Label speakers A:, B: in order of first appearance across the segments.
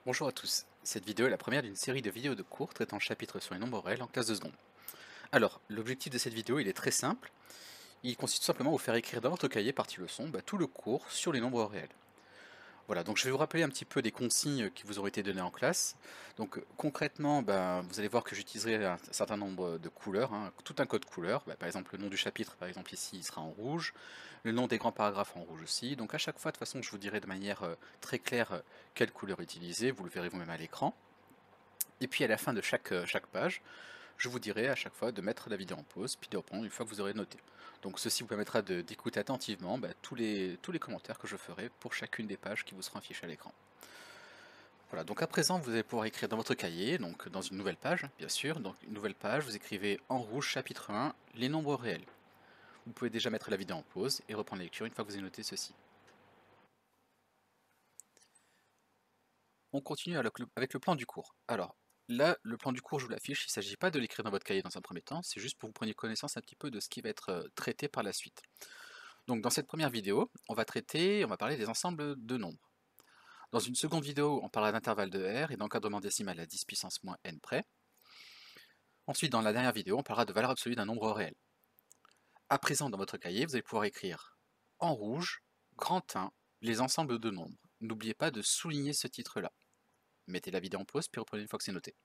A: Bonjour à tous, cette vidéo est la première d'une série de vidéos de cours traitant chapitres sur les nombres réels en classe de seconde. Alors, l'objectif de cette vidéo il est très simple, il consiste tout simplement à vous faire écrire dans votre cahier partie leçon tout le cours sur les nombres réels. Voilà, donc je vais vous rappeler un petit peu des consignes qui vous auraient été données en classe. Donc concrètement, vous allez voir que j'utiliserai un certain nombre de couleurs, tout un code couleur. Par exemple, le nom du chapitre, par exemple ici, il sera en rouge. Le nom des grands paragraphes en rouge aussi. Donc à chaque fois, de toute façon, je vous dirai de manière très claire quelle couleur utiliser. Vous le verrez vous-même à l'écran. Et puis à la fin de chaque page, je vous dirai à chaque fois de mettre la vidéo en pause, puis de reprendre une fois que vous aurez noté. Donc ceci vous permettra d'écouter attentivement tous les commentaires que je ferai pour chacune des pages qui vous seront affichées à l'écran. Voilà, donc à présent vous allez pouvoir écrire dans votre cahier, donc dans une nouvelle page, bien sûr, donc une nouvelle page, vous écrivez en rouge chapitre 1, les nombres réels. Vous pouvez déjà mettre la vidéo en pause et reprendre la lecture une fois que vous avez noté ceci. On continue avec le plan du cours. Alors, là, le plan du cours, je vous l'affiche, il ne s'agit pas de l'écrire dans votre cahier dans un premier temps, c'est juste pour que vous preniez connaissance un petit peu de ce qui va être traité par la suite. Donc dans cette première vidéo, on va parler des ensembles de nombres. Dans une seconde vidéo, on parlera d'intervalle de R et d'encadrement décimal à 10 puissance moins n près. Ensuite, dans la dernière vidéo, on parlera de valeur absolue d'un nombre réel. À présent, dans votre cahier, vous allez pouvoir écrire en rouge, grand 1, les ensembles de nombres. N'oubliez pas de souligner ce titre-là. Mettez la vidéo en pause, puis reprenez une fois que c'est noté.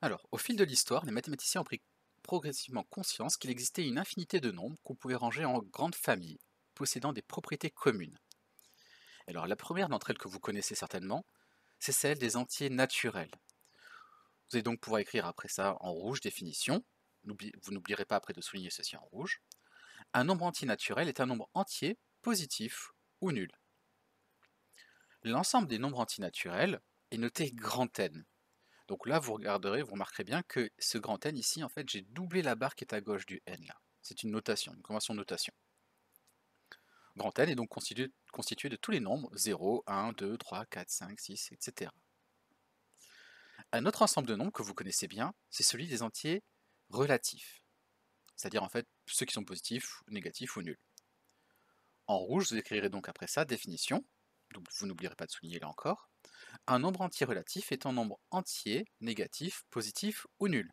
A: Alors, au fil de l'histoire, les mathématiciens ont pris progressivement conscience qu'il existait une infinité de nombres qu'on pouvait ranger en grandes familles, possédant des propriétés communes. Alors, la première d'entre elles que vous connaissez certainement, c'est celle des entiers naturels. Vous allez donc pouvoir écrire après ça en rouge définition. Vous n'oublierez pas après de souligner ceci en rouge. Un nombre entier naturel est un nombre entier, positif ou nul. L'ensemble des nombres entiers naturels est noté grand N. Donc là, vous remarquerez bien que ce grand N ici, en fait, j'ai doublé la barre qui est à gauche du N là. C'est une notation, une convention de notation. Grand N est donc constitué de tous les nombres 0, 1, 2, 3, 4, 5, 6, etc. Un autre ensemble de nombres que vous connaissez bien, c'est celui des entiers relatifs. C'est-à-dire en fait ceux qui sont positifs, négatifs ou nuls. En rouge, vous écrirez donc après ça définition, donc vous n'oublierez pas de souligner là encore. Un nombre entier relatif est un nombre entier, négatif, positif ou nul.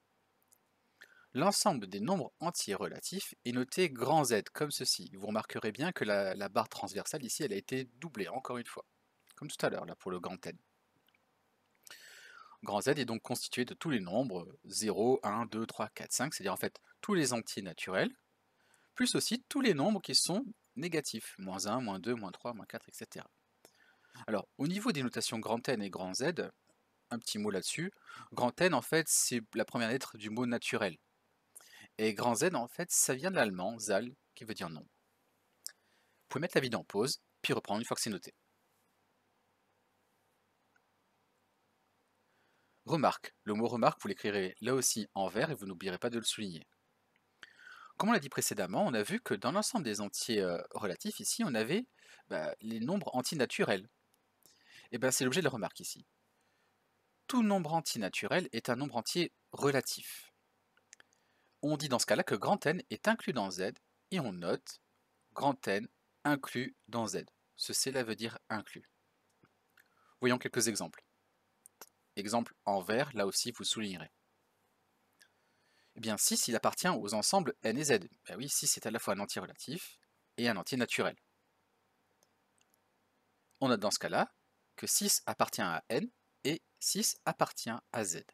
A: L'ensemble des nombres entiers relatifs est noté grand Z, comme ceci. Vous remarquerez bien que la barre transversale ici, elle a été doublée, encore une fois. Comme tout à l'heure, là, pour le grand N. Grand Z est donc constitué de tous les nombres 0, 1, 2, 3, 4, 5, c'est-à-dire en fait tous les entiers naturels, plus aussi tous les nombres qui sont négatifs, moins 1, moins 2, moins 3, moins 4, etc. Alors, au niveau des notations grand N et grand Z, un petit mot là-dessus, grand N, en fait, c'est la première lettre du mot naturel. Et grand Z, en fait, ça vient de l'allemand, Zahl, qui veut dire nombre. Vous pouvez mettre la vidéo en pause, puis reprendre une fois que c'est noté. Remarque, le mot remarque, vous l'écrirez là aussi en vert et vous n'oublierez pas de le souligner. Comme on l'a dit précédemment, on a vu que dans l'ensemble des entiers relatifs, ici, on avait les nombres entiers naturels. Et bien c'est l'objet de la remarque ici. Tout nombre entier naturel est un nombre entier relatif. On dit dans ce cas-là que grand N est inclus dans Z et on note grand N inclus dans Z. Cela veut dire inclus. Voyons quelques exemples. Exemple en vert, là aussi vous soulignerez. Eh bien 6 il appartient aux ensembles N et Z. Ben oui, 6 est à la fois un entier relatif et un entier naturel. On note dans ce cas-là que 6 appartient à N et 6 appartient à Z.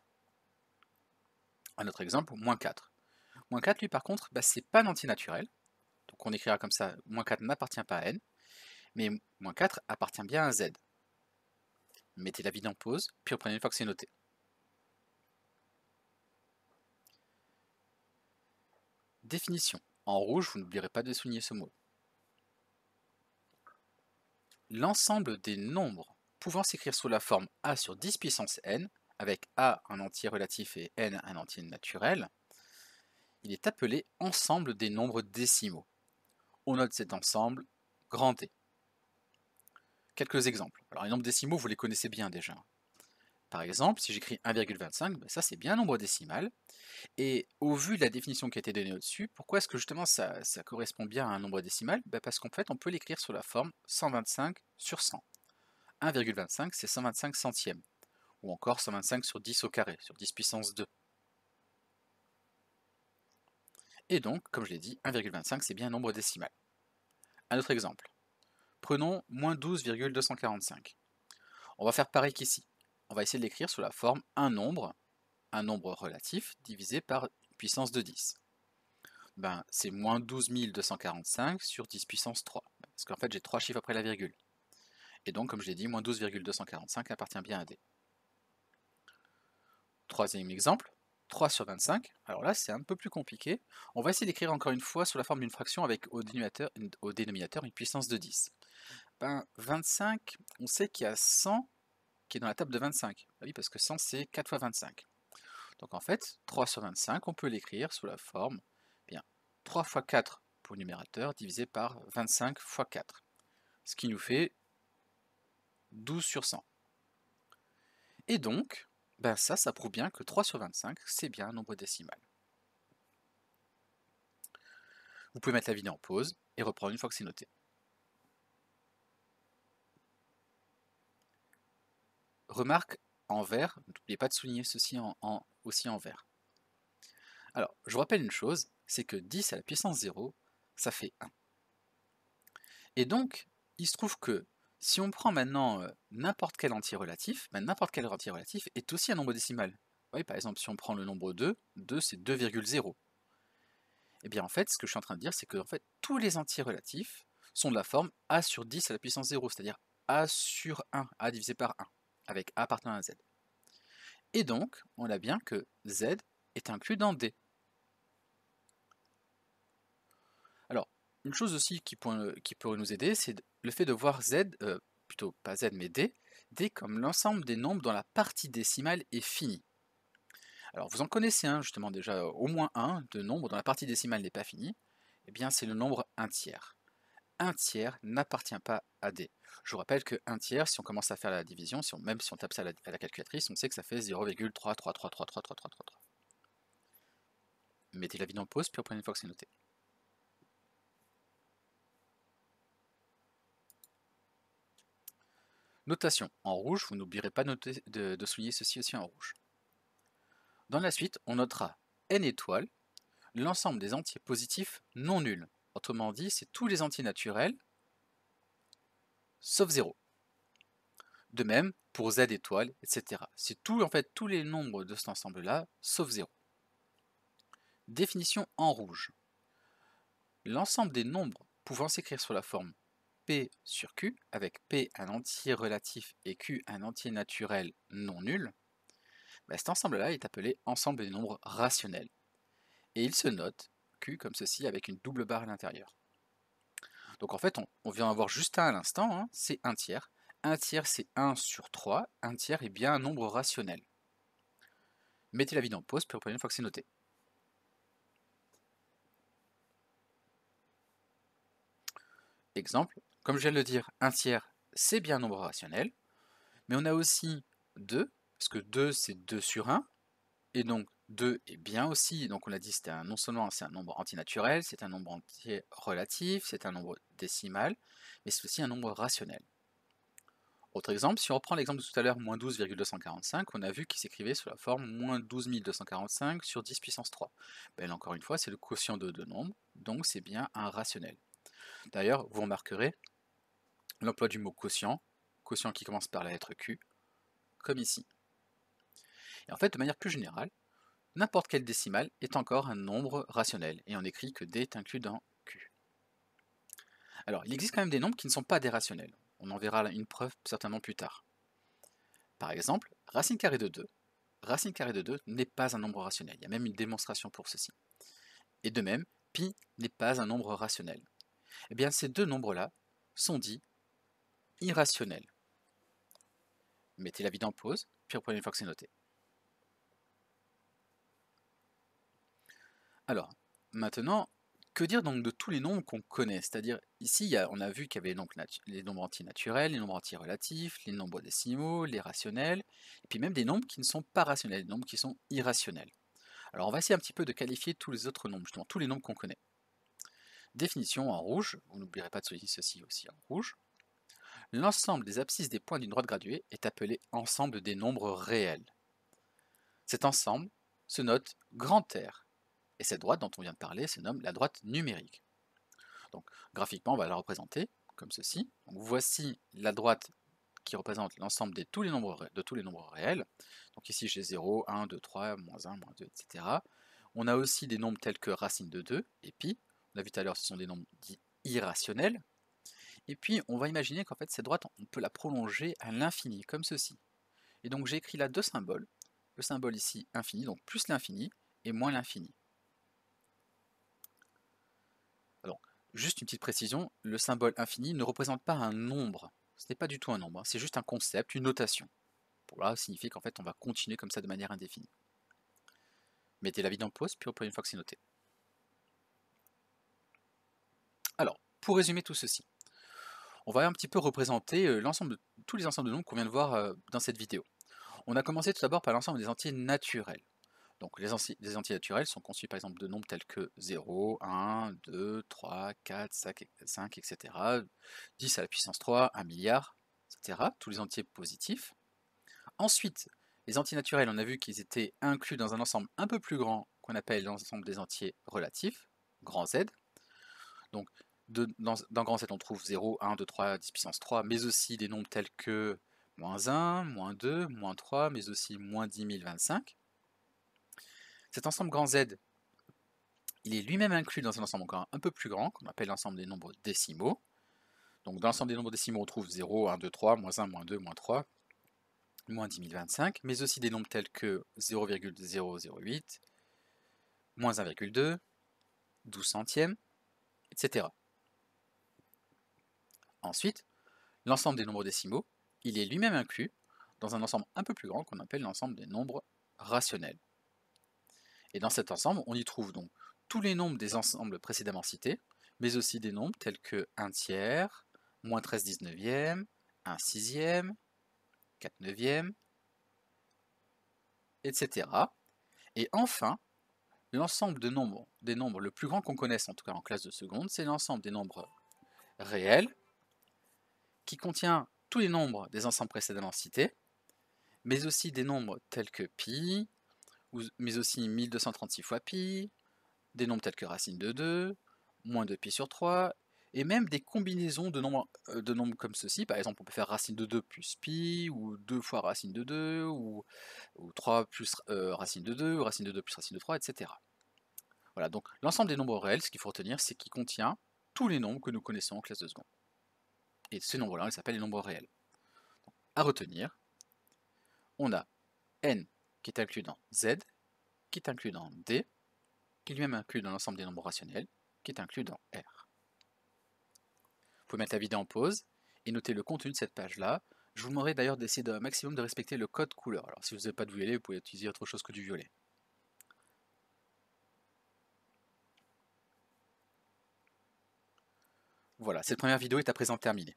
A: Un autre exemple, moins 4. Moins 4, lui par contre, c'est pas un entier naturel. Donc on écrira comme ça, moins 4 n'appartient pas à N, mais moins 4 appartient bien à Z. Mettez la vidéo en pause, puis reprenez une fois que c'est noté. Définition. En rouge, vous n'oublierez pas de souligner ce mot. L'ensemble des nombres pouvant s'écrire sous la forme a sur 10 puissance n, avec a un entier relatif et n un entier naturel, il est appelé ensemble des nombres décimaux. On note cet ensemble grand D. Quelques exemples. Alors les nombres décimaux, vous les connaissez bien déjà. Par exemple, si j'écris 1,25, ben ça c'est bien un nombre décimal. Et au vu de la définition qui a été donnée au-dessus, pourquoi est-ce que justement ça correspond bien à un nombre décimal? Ben parce qu'en fait on peut l'écrire sous la forme 125 sur 100. 1,25 c'est 125 centièmes. Ou encore 125 sur 10 au carré, sur 10 puissance 2. Et donc, comme je l'ai dit, 1,25 c'est bien un nombre décimal. Un autre exemple. Prenons moins 12,245. On va faire pareil qu'ici. On va essayer de l'écrire sous la forme un nombre relatif, divisé par puissance de 10. Ben, c'est moins 12 245 sur 10 puissance 3. Parce qu'en fait, j'ai 3 chiffres après la virgule. Et donc, comme je l'ai dit, moins 12,245 appartient bien à D. Troisième exemple, 3 sur 25. Alors là, c'est un peu plus compliqué. On va essayer d'écrire encore une fois sous la forme d'une fraction avec au dénominateur une puissance de 10. Ben, 25, on sait qu'il y a 100 qui est dans la table de 25. Oui, parce que 100, c'est 4 fois 25. Donc en fait, 3 sur 25, on peut l'écrire sous la forme, bien, 3 fois 4 pour le numérateur, divisé par 25 fois 4. Ce qui nous fait 12 sur 100. Et donc, ben ça prouve bien que 3 sur 25, c'est bien un nombre décimal. Vous pouvez mettre la vidéo en pause et reprendre une fois que c'est noté. Remarque en vert, n'oubliez pas de souligner ceci aussi en vert. Alors, je vous rappelle une chose, c'est que 10 à la puissance 0, ça fait 1. Et donc, il se trouve que si on prend maintenant n'importe quel entier relatif, ben, n'importe quel entier relatif est aussi un nombre décimal. Oui, par exemple, si on prend le nombre 2, 2 c'est 2,0. Et bien en fait, ce que je suis en train de dire, c'est que en fait, tous les entiers relatifs sont de la forme a sur 10 à la puissance 0, c'est-à-dire a sur 1, a divisé par 1, avec a appartenant à z. Et donc, on a bien que z est inclus dans d. Alors, une chose aussi qui pourrait nous aider, c'est le fait de voir z, plutôt pas z mais d comme l'ensemble des nombres dont la partie décimale est finie. Alors vous en connaissez un justement déjà, au moins un de nombres dont la partie décimale n'est pas finie, eh bien c'est le nombre 1 tiers. 1 tiers n'appartient pas à d. Je vous rappelle que 1 tiers, si on commence à faire la division, même si on tape ça à la calculatrice, on sait que ça fait 0,333333333. Mettez la vidéo en pause, puis reprenez une fois que c'est noté. Notation en rouge, vous n'oublierez pas de souligner ceci aussi en rouge. Dans la suite, on notera n étoiles, l'ensemble des entiers positifs non nuls. Autrement dit, c'est tous les entiers naturels, sauf 0. De même, pour z étoiles, etc. C'est en fait tous les nombres de cet ensemble-là, sauf 0. Définition en rouge. L'ensemble des nombres pouvant s'écrire sous la forme P sur Q, avec P un entier relatif et Q un entier naturel non nul, ben cet ensemble-là est appelé ensemble des nombres rationnels. Et il se note Q comme ceci avec une double barre à l'intérieur. Donc en fait, on vient d'avoir juste un à l'instant, hein, c'est 1 tiers. 1 tiers c'est 1 sur 3, 1 tiers est bien un nombre rationnel. Mettez la vidéo en pause, puis reprenez une fois que c'est noté. Exemple, comme je viens de le dire, 1 tiers c'est bien un nombre rationnel, mais on a aussi 2, parce que 2 c'est 2 sur 1, et donc 2 est bien aussi, donc on l'a dit, non seulement c'est un nombre antinaturel, c'est un nombre entier relatif, c'est un nombre décimal, mais c'est aussi un nombre rationnel. Autre exemple, si on reprend l'exemple de tout à l'heure, moins 12,245, on a vu qu'il s'écrivait sous la forme moins 12 245 sur 10 puissance 3. Ben, encore une fois, c'est le quotient de deux nombres, donc c'est bien un rationnel. D'ailleurs, vous remarquerez l'emploi du mot quotient, quotient qui commence par la lettre Q, comme ici. Et en fait, de manière plus générale, n'importe quel décimal est encore un nombre rationnel, et on écrit que D est inclus dans Q. Alors, il existe quand même des nombres qui ne sont pas des rationnels. On en verra une preuve certainement plus tard. Par exemple, racine carrée de 2. Racine carrée de 2 n'est pas un nombre rationnel. Il y a même une démonstration pour ceci. Et de même, pi n'est pas un nombre rationnel. Eh bien, ces deux nombres-là sont dits irrationnels. Mettez la vidéo en pause, puis reprenez une fois que c'est noté. Alors, maintenant, Que dire donc de tous les nombres qu'on connaît? C'est-à-dire, ici, on a vu qu'il y avait donc les nombres entiers naturels, les nombres entiers relatifs, les nombres décimaux, les rationnels, et puis même des nombres qui ne sont pas rationnels, des nombres qui sont irrationnels. Alors on va essayer un petit peu de qualifier tous les autres nombres, justement, tous les nombres qu'on connaît. Définition en rouge, vous n'oublierez pas de souligner ceci aussi en rouge. L'ensemble des abscisses des points d'une droite graduée est appelé ensemble des nombres réels. Cet ensemble se note grand R, et cette droite dont on vient de parler se nomme la droite numérique. Donc graphiquement, on va la représenter comme ceci. Donc, voici la droite qui représente l'ensemble de tous les nombres réels. Donc ici j'ai 0, 1, 2, 3, moins 1, moins 2, etc. On a aussi des nombres tels que racine de 2 et pi. On a vu tout à l'heure, ce sont des nombres dits irrationnels. Et puis on va imaginer qu'en fait cette droite, on peut la prolonger à l'infini, comme ceci. Et donc j'ai écrit là deux symboles. Le symbole ici infini, donc plus l'infini, et moins l'infini. Alors, juste une petite précision, le symbole infini ne représente pas un nombre. Ce n'est pas du tout un nombre, c'est juste un concept, une notation. Pour là, signifier qu'en fait on va continuer comme ça de manière indéfinie. Mettez la vidéo en pause, puis reprenez une fois que c'est noté. Alors, pour résumer tout ceci, on va un petit peu représenter tous les ensembles de nombres qu'on vient de voir dans cette vidéo. On a commencé tout d'abord par l'ensemble des entiers naturels. Donc les entiers naturels sont constitués par exemple de nombres tels que 0, 1, 2, 3, 4, 5, etc. 10 à la puissance 3, 1 milliard, etc. Tous les entiers positifs. Ensuite, les entiers naturels, on a vu qu'ils étaient inclus dans un ensemble un peu plus grand qu'on appelle l'ensemble des entiers relatifs, grand Z. Donc dans grand Z, on trouve 0, 1, 2, 3, 10 puissance 3, mais aussi des nombres tels que moins 1, moins 2, moins 3, mais aussi moins 10 025. Cet ensemble grand Z, il est lui-même inclus dans un ensemble encore un peu plus grand, qu'on appelle l'ensemble des nombres décimaux. Donc dans l'ensemble des nombres décimaux, on trouve 0, 1, 2, 3, moins 1, moins 2, moins 3, moins 10 025, mais aussi des nombres tels que 0,008, moins 1,2, 12 centièmes, etc. Ensuite, l'ensemble des nombres décimaux, il est lui-même inclus dans un ensemble un peu plus grand qu'on appelle l'ensemble des nombres rationnels. Et dans cet ensemble, on y trouve donc tous les nombres des ensembles précédemment cités, mais aussi des nombres tels que 1 tiers, moins 13 19e, 1 sixième, 4 neuvième, etc. Et enfin, l'ensemble des nombres le plus grand qu'on connaisse, en tout cas en classe de seconde, c'est l'ensemble des nombres réels, qui contient tous les nombres des ensembles précédemment cités, mais aussi des nombres tels que pi, mais aussi 1236 fois pi, des nombres tels que racine de 2, moins de pi sur 3, et même des combinaisons de nombres comme ceci. Par exemple, on peut faire racine de 2 plus pi, ou 2 fois racine de 2, ou 3 plus racine de 2, ou racine de 2 plus racine de 3, etc. Voilà, donc l'ensemble des nombres réels, ce qu'il faut retenir, c'est qu'il contient tous les nombres que nous connaissons en classe de seconde. Et ces nombres-là, ils s'appellent les nombres réels. Donc, à retenir, on a n qui est inclus dans z, qui est inclus dans d, qui est lui-même inclus dans l'ensemble des nombres rationnels, qui est inclus dans R. Vous pouvez mettre la vidéo en pause et noter le contenu de cette page-là. Je vous demanderai d'ailleurs d'essayer un maximum de respecter le code couleur. Alors si vous n'avez pas de violet, vous pouvez utiliser autre chose que du violet. Voilà, cette première vidéo est à présent terminée.